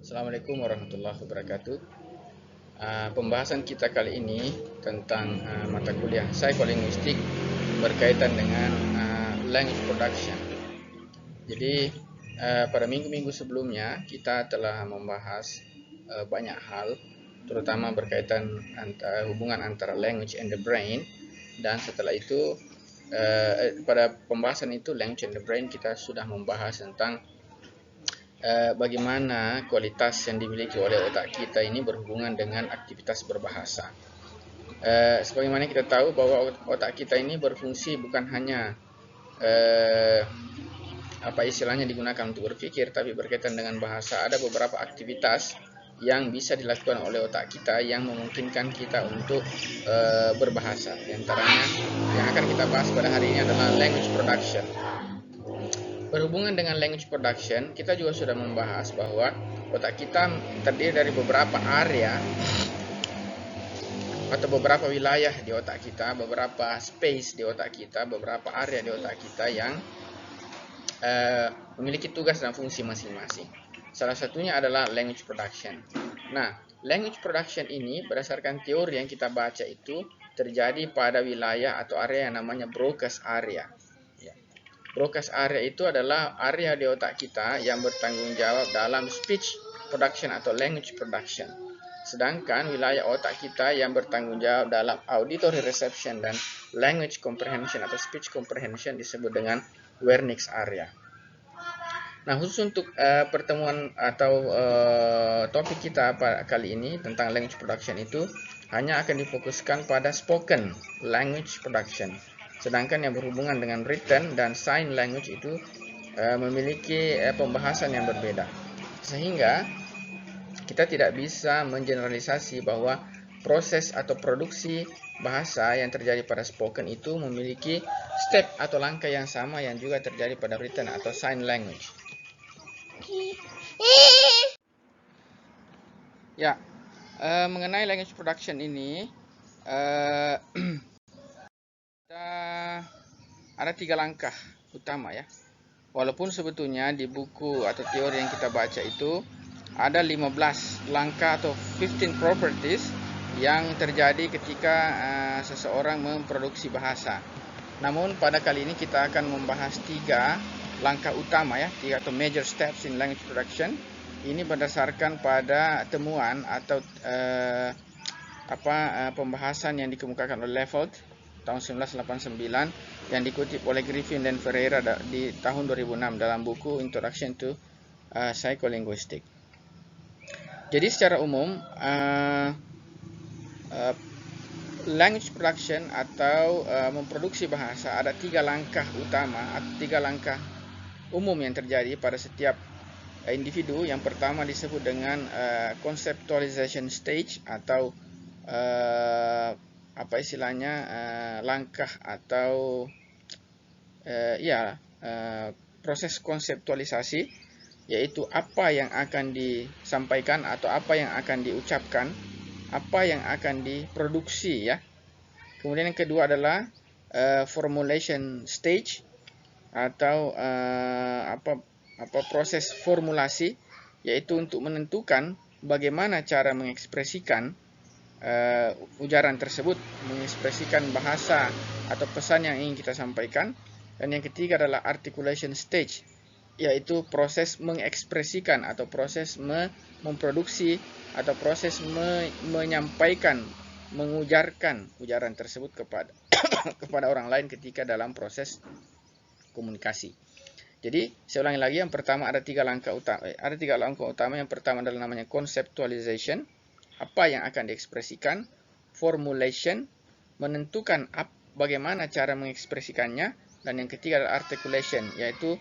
Assalamualaikum warahmatullahi wabarakatuh. Pembahasan kita kali ini tentang mata kuliah psikolinguistik berkaitan dengan language production. Jadi pada minggu-minggu sebelumnya kita telah membahas banyak hal, terutama berkaitan hubungan antara language and the brain. Dan setelah itu pada pembahasan itu language and the brain kita sudah membahas tentang bagaimana kualitas yang dimiliki oleh otak kita ini berhubungan dengan aktivitas berbahasa. Sebagaimana kita tahu bahwa otak kita ini berfungsi bukan hanya apa istilahnya digunakan untuk berpikir, tapi berkaitan dengan bahasa. Ada beberapa aktivitas yang bisa dilakukan oleh otak kita yang memungkinkan kita untuk berbahasa. Di antaranya yang akan kita bahas pada hari ini adalah language production. Berhubungan dengan language production, kita juga sudah membahas bahwa otak kita terdiri dari beberapa area atau beberapa wilayah di otak kita, beberapa space di otak kita, beberapa area di otak kita yang memiliki tugas dan fungsi masing-masing. Salah satunya adalah language production. Nah, language production ini berdasarkan teori yang kita baca itu terjadi pada wilayah atau area yang namanya Broca's area. Broca's area itu adalah area di otak kita yang bertanggung jawab dalam speech production atau language production. Sedangkan wilayah otak kita yang bertanggung jawab dalam auditory reception dan language comprehension atau speech comprehension disebut dengan Wernicke's area. Nah, khusus untuk pertemuan atau topik kita kali ini tentang language production itu hanya akan difokuskan pada spoken language production. Sedangkan yang berhubungan dengan written dan sign language itu memiliki pembahasan yang berbeda. Sehingga kita tidak bisa mengeneralisasi bahwa proses atau produksi bahasa yang terjadi pada spoken itu memiliki step atau langkah yang sama yang juga terjadi pada written atau sign language. Ya, mengenai language production ini ada 3 langkah utama ya. Walaupun sebetulnya di buku atau teori yang kita baca itu ada 15 langkah atau 15 properties yang terjadi ketika seseorang memproduksi bahasa. Namun pada kali ini kita akan membahas 3 langkah utama ya, 3 atau major steps in language production. Ini berdasarkan pada temuan atau pembahasan yang dikemukakan oleh Lefeld tahun 1989 yang dikutip oleh Griffin dan Ferreira di tahun 2006 dalam buku Introduction to Psycholinguistics. Jadi secara umum language production atau memproduksi bahasa ada 3 langkah utama atau 3 langkah umum yang terjadi pada setiap individu. Yang pertama disebut dengan conceptualization stage atau langkah atau proses konseptualisasi, yaitu apa yang akan disampaikan atau apa yang akan diucapkan, apa yang akan diproduksi ya. Kemudian yang kedua adalah formulation stage atau proses formulasi, yaitu untuk menentukan bagaimana cara mengekspresikan ujaran tersebut, mengekspresikan bahasa atau pesan yang ingin kita sampaikan. Dan yang ketiga adalah articulation stage, yaitu proses mengekspresikan atau proses memproduksi atau proses menyampaikan, mengujarkan ujaran tersebut kepada kepada orang lain ketika dalam proses komunikasi. Jadi saya ulangi lagi, yang pertama ada 3 langkah utama. Ada 3 langkah utama. Yang pertama adalah namanya conceptualization, apa yang akan diekspresikan. Formulation, menentukan bagaimana cara mengekspresikannya. Dan yang ketiga adalah articulation, yaitu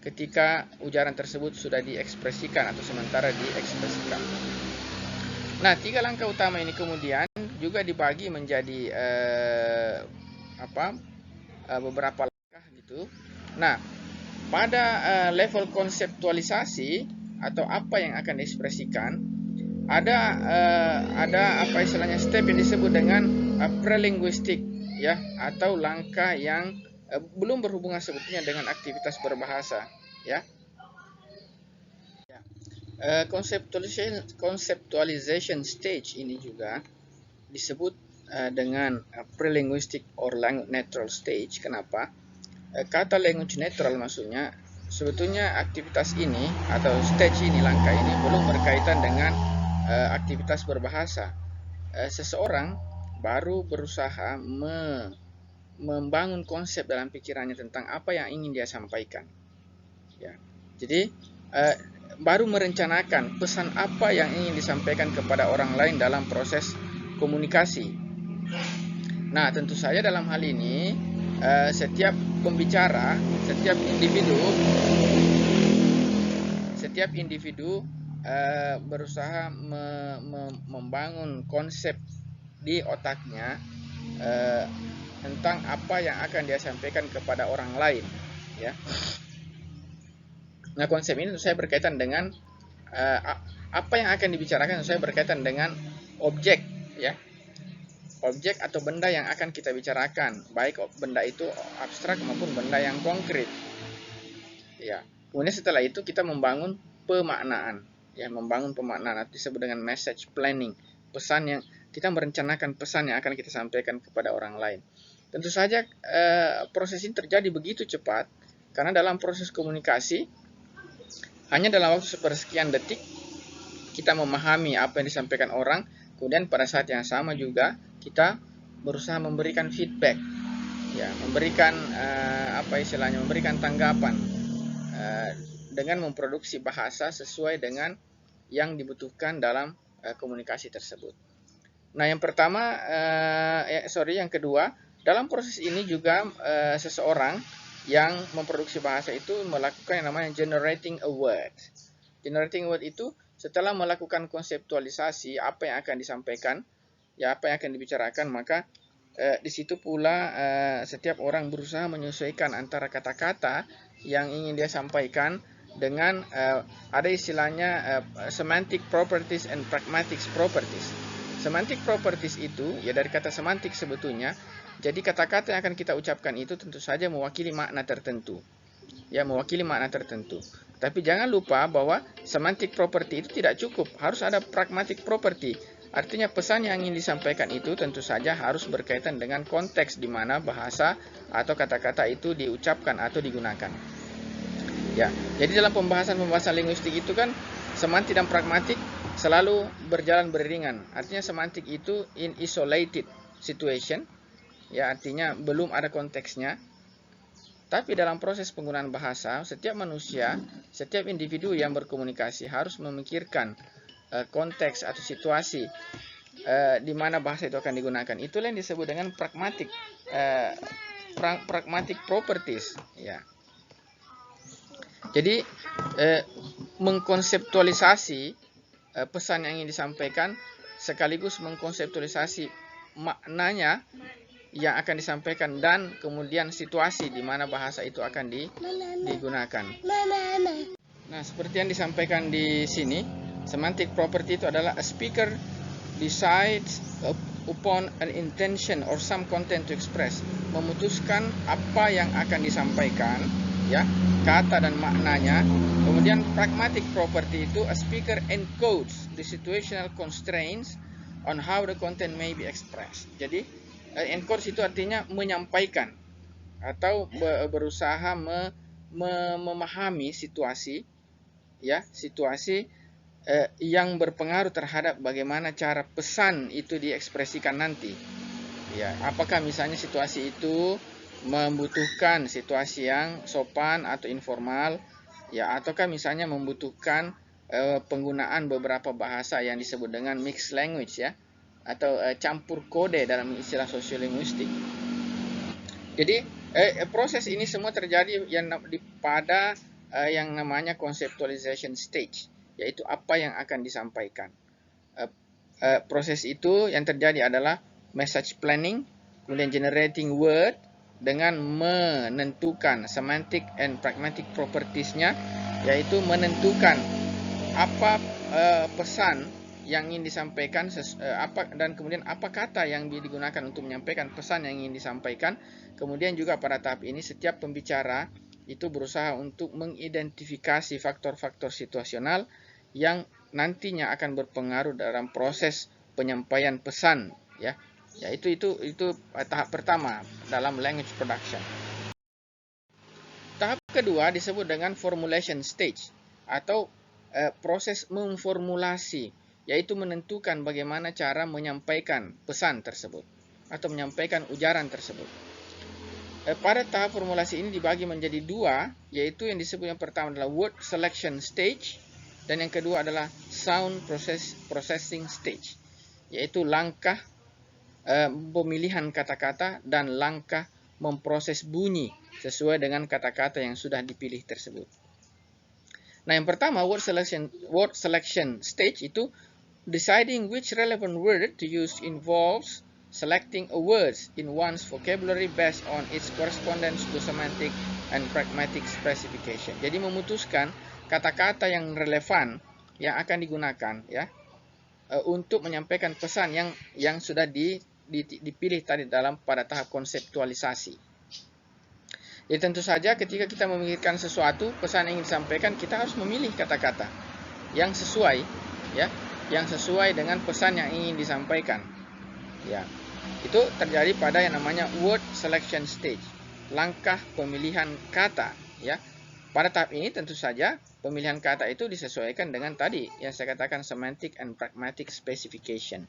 ketika ujaran tersebut sudah diekspresikan atau sementara diekspresikan. Nah, 3 langkah utama ini kemudian juga dibagi menjadi beberapa langkah gitu. Nah, pada level konseptualisasi atau apa yang akan diekspresikan, ada step yang disebut dengan prelinguistik ya, atau langkah yang belum berhubungan sebetulnya dengan aktivitas berbahasa ya. Conceptualization stage ini juga disebut dengan pre-linguistic or language neutral stage. Kenapa? Kata language neutral maksudnya sebetulnya aktivitas ini atau stage ini, langkah ini belum berkaitan dengan aktivitas berbahasa. Seseorang baru berusaha membangun konsep dalam pikirannya tentang apa yang ingin dia sampaikan. Ya, jadi baru merencanakan pesan apa yang ingin disampaikan kepada orang lain dalam proses komunikasi. Nah, tentu saja dalam hal ini setiap pembicara, setiap individu berusaha membangun konsep di otaknya tentang apa yang akan dia sampaikan kepada orang lain, ya. Nah, konsep ini saya berkaitan dengan apa yang akan dibicarakan, saya berkaitan dengan objek, ya. Objek atau benda yang akan kita bicarakan, baik benda itu abstrak maupun benda yang konkret. Ya. Kemudian setelah itu kita membangun pemaknaan, ya, membangun pemaknaan atau disebut dengan message planning. Pesan yang kita merencanakan pesan yang akan kita sampaikan kepada orang lain. Tentu saja proses ini terjadi begitu cepat karena dalam proses komunikasi hanya dalam waktu sepersekian detik kita memahami apa yang disampaikan orang. Kemudian pada saat yang sama juga kita berusaha memberikan feedback, ya, memberikan memberikan tanggapan dengan memproduksi bahasa sesuai dengan yang dibutuhkan dalam komunikasi tersebut. Nah, yang pertama, yang kedua, dalam proses ini juga seseorang yang memproduksi bahasa itu melakukan yang namanya generating a word. Generating a word itu setelah melakukan konseptualisasi apa yang akan disampaikan, ya, apa yang akan dibicarakan, maka di situ pula setiap orang berusaha menyesuaikan antara kata-kata yang ingin dia sampaikan dengan ada istilahnya semantic properties and pragmatic properties. Semantic properties itu ya dari kata semantik sebetulnya. Jadi kata-kata yang akan kita ucapkan itu tentu saja mewakili makna tertentu. Ya, mewakili makna tertentu. Tapi jangan lupa bahwa semantic property itu tidak cukup, harus ada pragmatic property. Artinya pesan yang ingin disampaikan itu tentu saja harus berkaitan dengan konteks di mana bahasa atau kata-kata itu diucapkan atau digunakan. Ya, jadi dalam pembahasan linguistik itu kan semantik dan pragmatik selalu berjalan beriringan. Artinya semantik itu in isolated situation, ya, artinya belum ada konteksnya. Tapi dalam proses penggunaan bahasa, setiap manusia, setiap individu yang berkomunikasi harus memikirkan konteks atau situasi di mana bahasa itu akan digunakan. Itulah yang disebut dengan pragmatic properties, ya. Jadi mengkonseptualisasi pesan yang ingin disampaikan sekaligus mengkonseptualisasi maknanya yang akan disampaikan dan kemudian situasi di mana bahasa itu akan digunakan. Nah, seperti yang disampaikan di sini, semantic property itu adalah a speaker decides upon an intention or some content to express, memutuskan apa yang akan disampaikan, ya, kata dan maknanya. Kemudian pragmatic property itu a speaker encodes the situational constraints on how the content may be expressed. Jadi encode itu artinya menyampaikan atau berusaha memahami situasi, ya, situasi yang berpengaruh terhadap bagaimana cara pesan itu diekspresikan nanti. Ya, apakah misalnya situasi itu membutuhkan situasi yang sopan atau informal, ya, ataukah misalnya membutuhkan penggunaan beberapa bahasa yang disebut dengan mixed language, ya, atau campur kode dalam istilah sosiolinguistik. Jadi proses ini semua terjadi pada yang namanya conceptualization stage, yaitu apa yang akan disampaikan. Proses itu yang terjadi adalah message planning, kemudian generating word dengan menentukan semantic and pragmatic properties-nya, yaitu menentukan apa pesan yang ingin disampaikan dan kemudian apa kata yang digunakan untuk menyampaikan pesan yang ingin disampaikan. Kemudian juga pada tahap ini setiap pembicara itu berusaha untuk mengidentifikasi faktor-faktor situasional yang nantinya akan berpengaruh dalam proses penyampaian pesan, ya. Itu tahap pertama dalam language production. Tahap kedua disebut dengan formulation stage atau proses memformulasi, yaitu menentukan bagaimana cara menyampaikan pesan tersebut atau menyampaikan ujaran tersebut. Pada tahap formulasi ini dibagi menjadi dua, yaitu yang disebut yang pertama adalah word selection stage dan yang kedua adalah sound processing stage, yaitu langkah pemilihan kata-kata dan langkah memproses bunyi sesuai dengan kata-kata yang sudah dipilih tersebut. Nah, yang pertama word selection stage itu deciding which relevant word to use involves selecting a word in one's vocabulary based on its correspondence to semantic and pragmatic specification. Jadi memutuskan kata-kata yang relevan yang akan digunakan, ya, untuk menyampaikan pesan yang sudah dipilih tadi pada tahap konseptualisasi. Jadi tentu saja ketika kita memikirkan sesuatu pesan yang ingin disampaikan, kita harus memilih kata-kata yang sesuai, ya, yang sesuai dengan pesan yang ingin disampaikan, ya. Itu terjadi pada yang namanya word selection stage, langkah pemilihan kata, ya. Pada tahap ini tentu saja pemilihan kata itu disesuaikan dengan tadi yang saya katakan semantic and pragmatic specification,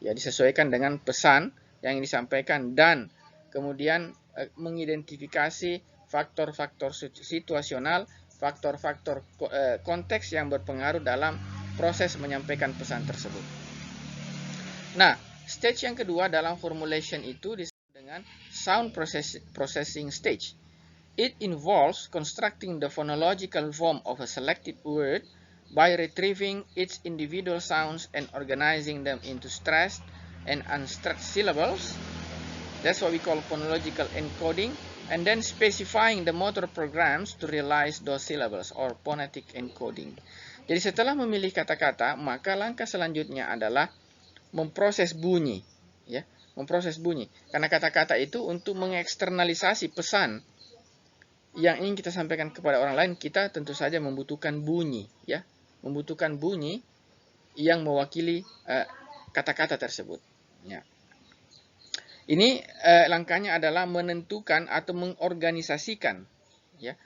ya, disesuaikan dengan pesan yang disampaikan dan kemudian mengidentifikasi faktor-faktor situasional, faktor-faktor konteks yang berpengaruh dalam proses menyampaikan pesan tersebut. Nah, stage yang kedua dalam formulation itu disebut dengan sound processing stage. It involves constructing the phonological form of a selected word by retrieving its individual sounds and organizing them into stressed and unstressed syllables. That's what we call phonological encoding, and then specifying the motor programs to realize those syllables or phonetic encoding. Jadi setelah memilih kata-kata, maka langkah selanjutnya adalah memproses bunyi, ya, memproses bunyi. Karena kata-kata itu untuk mengeksternalisasi pesan yang ingin kita sampaikan kepada orang lain, kita tentu saja membutuhkan bunyi, ya, membutuhkan bunyi yang mewakili kata-kata tersebut. Ya. Ini langkahnya adalah menentukan atau mengorganisasikan, ya,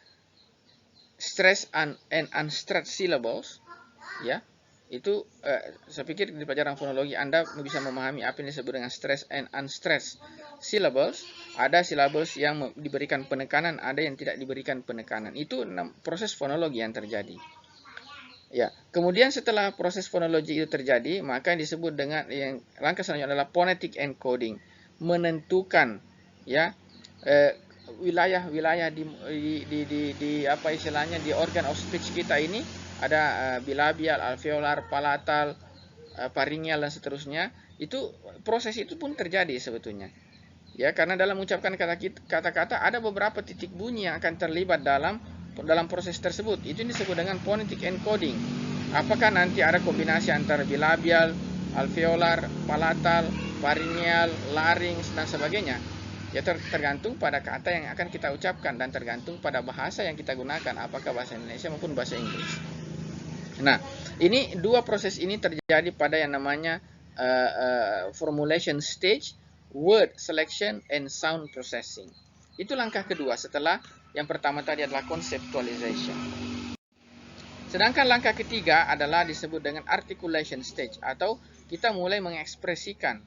stressed and unstressed syllables, ya. Itu saya pikir di pelajaran fonologi Anda bisa memahami apa yang disebut dengan stress and unstressed syllables. Ada syllables yang diberikan penekanan, ada yang tidak diberikan penekanan. Itu proses fonologi yang terjadi. Ya, kemudian setelah proses fonologi itu terjadi, maka yang disebut dengan yang langkah selanjutnya adalah phonetic encoding, menentukan, ya, wilayah-wilayah di apa istilahnya di organ of speech kita ini. Ada bilabial, alveolar, palatal, pharyngeal dan seterusnya. Itu proses itu pun terjadi sebetulnya. Ya, karena dalam mengucapkan kata-kata ada beberapa titik bunyi yang akan terlibat dalam proses tersebut. Itu disebut dengan phonetic encoding. Apakah nanti ada kombinasi antara bilabial, alveolar, palatal, pharyngeal, larynx dan sebagainya? Ya, tergantung pada kata yang akan kita ucapkan dan tergantung pada bahasa yang kita gunakan, apakah bahasa Indonesia maupun bahasa Inggris. Nah, ini dua proses ini terjadi pada yang namanya formulation stage, word selection, and sound processing. Itu langkah kedua setelah yang pertama tadi adalah conceptualization. Sedangkan langkah ketiga adalah disebut dengan articulation stage, atau kita mulai mengekspresikan,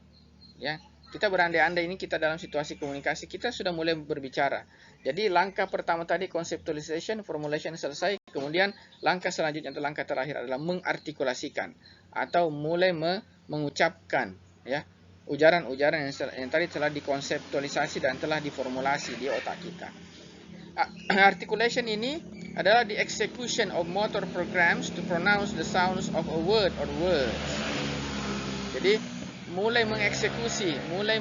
ya. Kita berandai-andai ini kita dalam situasi komunikasi, kita sudah mulai berbicara. Jadi langkah pertama tadi conceptualization, formulation selesai, kemudian langkah selanjutnya atau langkah terakhir adalah mengartikulasikan atau mulai mengucapkan, ya, ujaran-ujaran yang tadi telah dikonseptualisasi dan telah diformulasi di otak kita. Articulation ini adalah the execution of motor programs to pronounce the sounds of a word or words. Jadi mulai mengeksekusi, mulai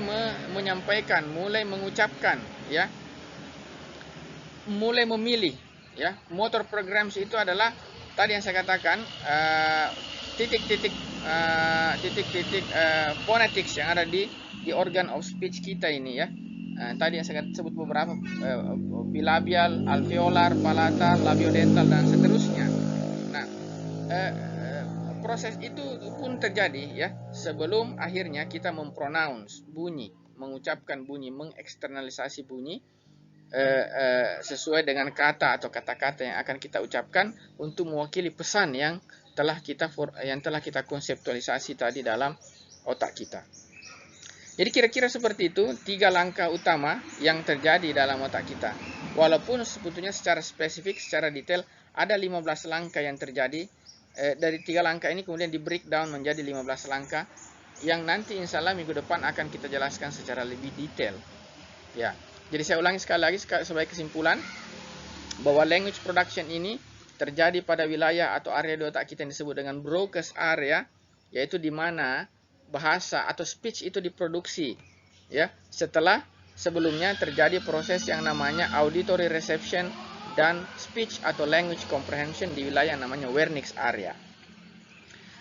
menyampaikan, mulai mengucapkan, ya, mulai memilih, ya. Motor programs itu adalah tadi yang saya katakan titik-titik phonetics yang ada di organ of speech kita ini, ya. Tadi yang saya sebut beberapa bilabial, alveolar, palatal, labiodental dan seterusnya. Nah, proses itu pun terjadi ya sebelum akhirnya kita mempronounce bunyi, mengucapkan bunyi, mengeksternalisasi bunyi sesuai dengan kata atau kata-kata yang akan kita ucapkan untuk mewakili pesan yang telah kita konseptualisasi tadi dalam otak kita. Jadi kira-kira seperti itu 3 langkah utama yang terjadi dalam otak kita. Walaupun sebetulnya secara spesifik, secara detail ada 15 langkah yang terjadi. Dari 3 langkah ini kemudian di breakdown menjadi 15 langkah yang nanti insya Allah minggu depan akan kita jelaskan secara lebih detail. Ya. Jadi saya ulangi sekali lagi sebagai kesimpulan bahwa language production ini terjadi pada wilayah atau area di otak kita yang disebut dengan Broca's area, yaitu di mana bahasa atau speech itu diproduksi ya setelah sebelumnya terjadi proses yang namanya auditory reception dan speech atau language comprehension di wilayah yang namanya Wernicke's area.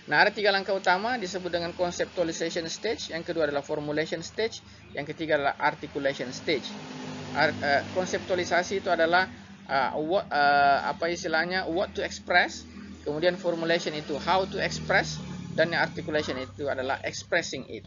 Nah, ada 3 langkah utama disebut dengan conceptualization stage, yang kedua adalah formulation stage, yang ketiga adalah articulation stage. Konseptualisasi itu adalah what to express, kemudian formulation itu how to express, dan yang articulation itu adalah expressing it.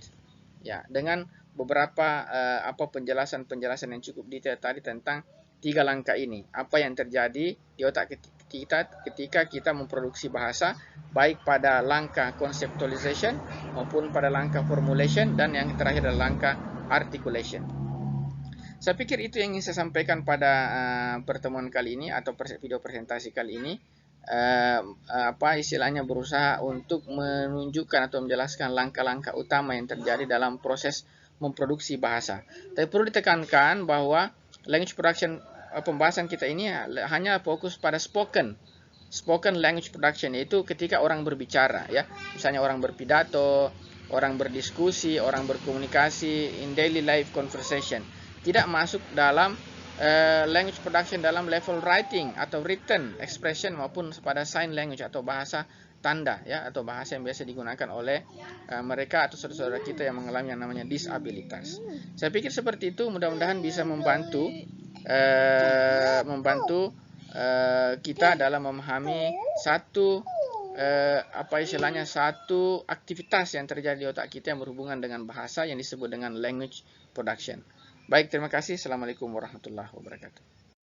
Ya, dengan beberapa penjelasan-penjelasan yang cukup detail tadi tentang 3 langkah ini. Apa yang terjadi di otak kita ketika kita memproduksi bahasa, baik pada langkah conceptualization maupun pada langkah formulation, dan yang terakhir adalah langkah articulation. Saya pikir itu yang ingin saya sampaikan pada pertemuan kali ini atau video presentasi kali ini. Berusaha untuk menunjukkan atau menjelaskan langkah-langkah utama yang terjadi dalam proses memproduksi bahasa. Tapi perlu ditekankan bahwa language production pembahasan kita ini hanya fokus pada spoken language production, yaitu ketika orang berbicara ya, misalnya orang berpidato, orang berdiskusi, orang berkomunikasi in daily life conversation. Tidak masuk dalam language production dalam level writing atau written expression maupun pada sign language atau bahasa tanda ya, atau bahasa yang biasa digunakan oleh mereka atau saudara-saudara kita yang mengalami yang namanya disabilitas. Saya pikir seperti itu, mudah-mudahan bisa membantu kita dalam memahami satu aktivitas yang terjadi di otak kita yang berhubungan dengan bahasa yang disebut dengan language production. Baik, terima kasih. Assalamualaikum warahmatullahi wabarakatuh.